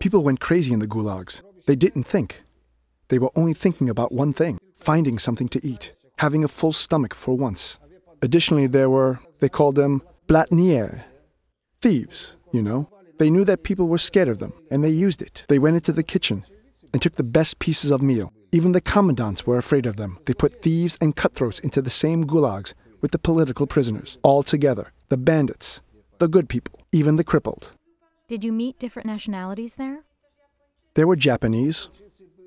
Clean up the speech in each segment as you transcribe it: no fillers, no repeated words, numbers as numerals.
People went crazy in the gulags. They didn't think. They were only thinking about one thing: finding something to eat, having a full stomach for once. Additionally, they called them blatnier, thieves, you know. They knew that people were scared of them, and they used it. They went into the kitchen and took the best pieces of meal. Even the commandants were afraid of them. They put thieves and cutthroats into the same gulags with the political prisoners, all together, the bandits, the good people, even the crippled. Did you meet different nationalities there? There were Japanese,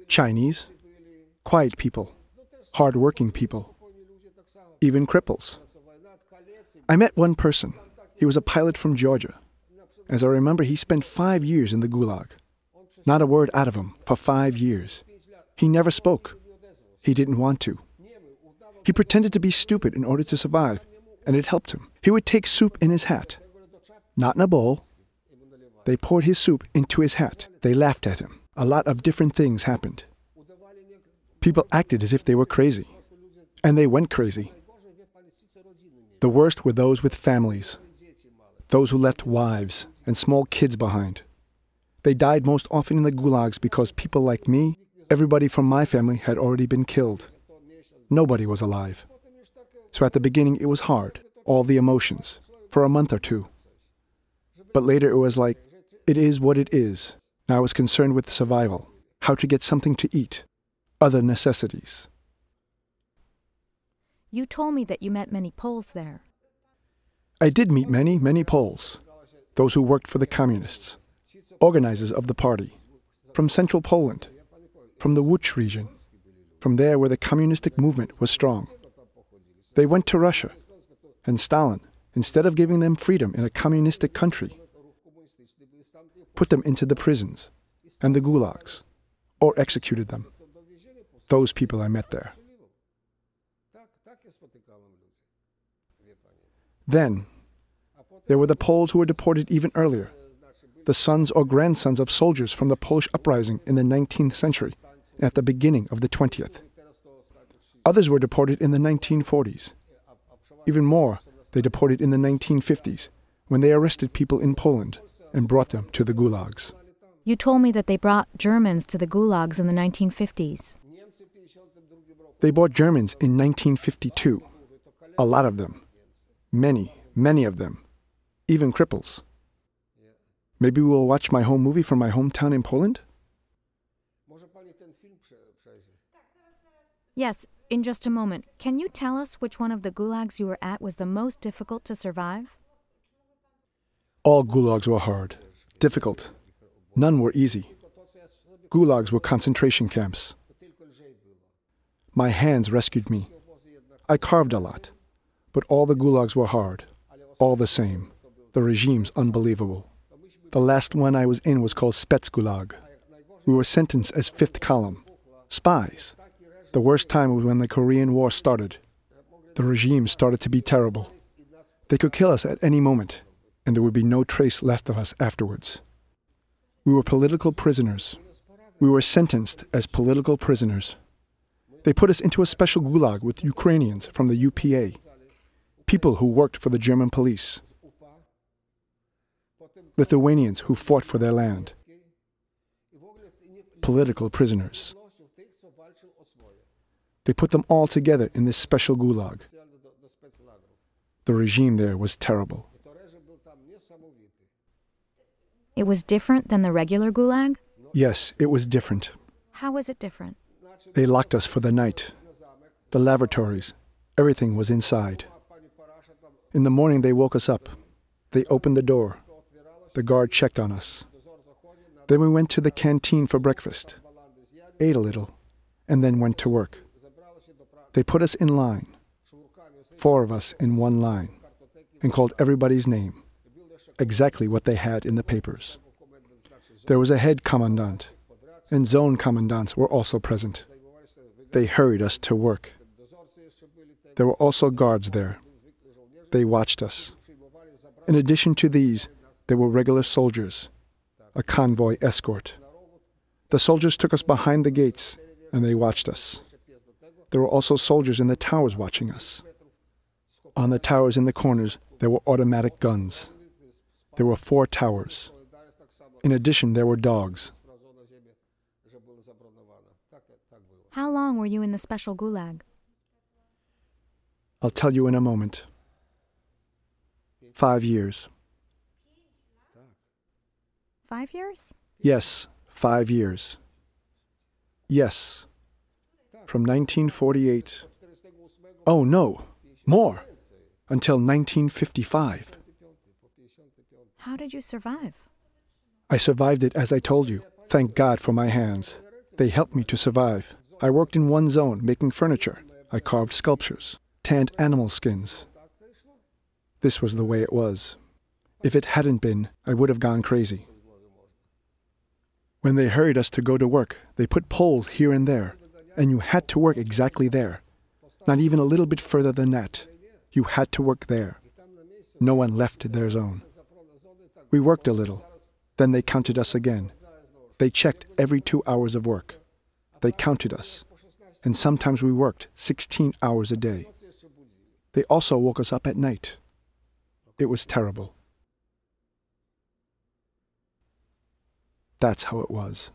Chinese, quiet people, hard-working people, even cripples. I met one person. He was a pilot from Georgia. As I remember, he spent 5 years in the gulag. Not a word out of him for 5 years. He never spoke. He didn't want to. He pretended to be stupid in order to survive, and it helped him. He would take soup in his hat. Not in a bowl. They poured his soup into his hat. They laughed at him. A lot of different things happened. People acted as if they were crazy. And they went crazy. The worst were those with families. Those who left wives and small kids behind. They died most often in the gulags because people like me, everybody from my family had already been killed. Nobody was alive. So at the beginning it was hard, all the emotions, for a month or two. But later it was like, it is what it is. Now I was concerned with survival, how to get something to eat, other necessities. You told me that you met many Poles there. I did meet many Poles, those who worked for the communists, organizers of the party, from central Poland, from the Łódź region, from there where the communistic movement was strong. They went to Russia, and Stalin, instead of giving them freedom in a communistic country, put them into the prisons and the gulags, or executed them. Those people I met there. Then, there were the Poles who were deported even earlier, the sons or grandsons of soldiers from the Polish uprising in the 19th century and at the beginning of the 20th. Others were deported in the 1940s. Even more, they deported in the 1950s, when they arrested people in Poland and brought them to the gulags. You told me that they brought Germans to the gulags in the 1950s. They brought Germans in 1952. A lot of them. Many of them. Even cripples. Maybe we will watch my home movie from my hometown in Poland? Yes, in just a moment. Can you tell us which one of the gulags you were at was the most difficult to survive? All gulags were hard, difficult. None were easy. Gulags were concentration camps. My hands rescued me. I carved a lot. But all the gulags were hard, all the same. The regime's unbelievable. The last one I was in was called Spetsgulag. We were sentenced as fifth column, spies. The worst time was when the Korean War started. The regime started to be terrible. They could kill us at any moment, and there would be no trace left of us afterwards. We were political prisoners. We were sentenced as political prisoners. They put us into a special gulag with Ukrainians from the UPA. People who worked for the German police, Lithuanians who fought for their land, political prisoners. They put them all together in this special gulag. The regime there was terrible. It was different than the regular gulag? Yes, it was different. How was it different? They locked us for the night. The lavatories, everything was inside. In the morning, they woke us up. They opened the door. The guard checked on us. Then we went to the canteen for breakfast, ate a little, and then went to work. They put us in line, 4 of us in one line, and called everybody's name, exactly what they had in the papers. There was a head commandant, and zone commandants were also present. They hurried us to work. There were also guards there. They watched us. In addition to these, there were regular soldiers, a convoy escort. The soldiers took us behind the gates, and they watched us. There were also soldiers in the towers watching us. On the towers in the corners, there were automatic guns. There were 4 towers. In addition, there were dogs. How long were you in the special gulag? I'll tell you in a moment. 5 years. 5 years? Yes, 5 years. Yes. From 1948. Oh, no. More. Until 1955. How did you survive? I survived it as I told you. Thank God for my hands. They helped me to survive. I worked in one zone, making furniture. I carved sculptures, tanned animal skins. This was the way it was. If it hadn't been, I would have gone crazy. When they hurried us to go to work, they put poles here and there, and you had to work exactly there. Not even a little bit further than that. You had to work there. No one left their zone. We worked a little. Then they counted us again. They checked every 2 hours of work. They counted us. And sometimes we worked 16 hours a day. They also woke us up at night. It was terrible. That's how it was.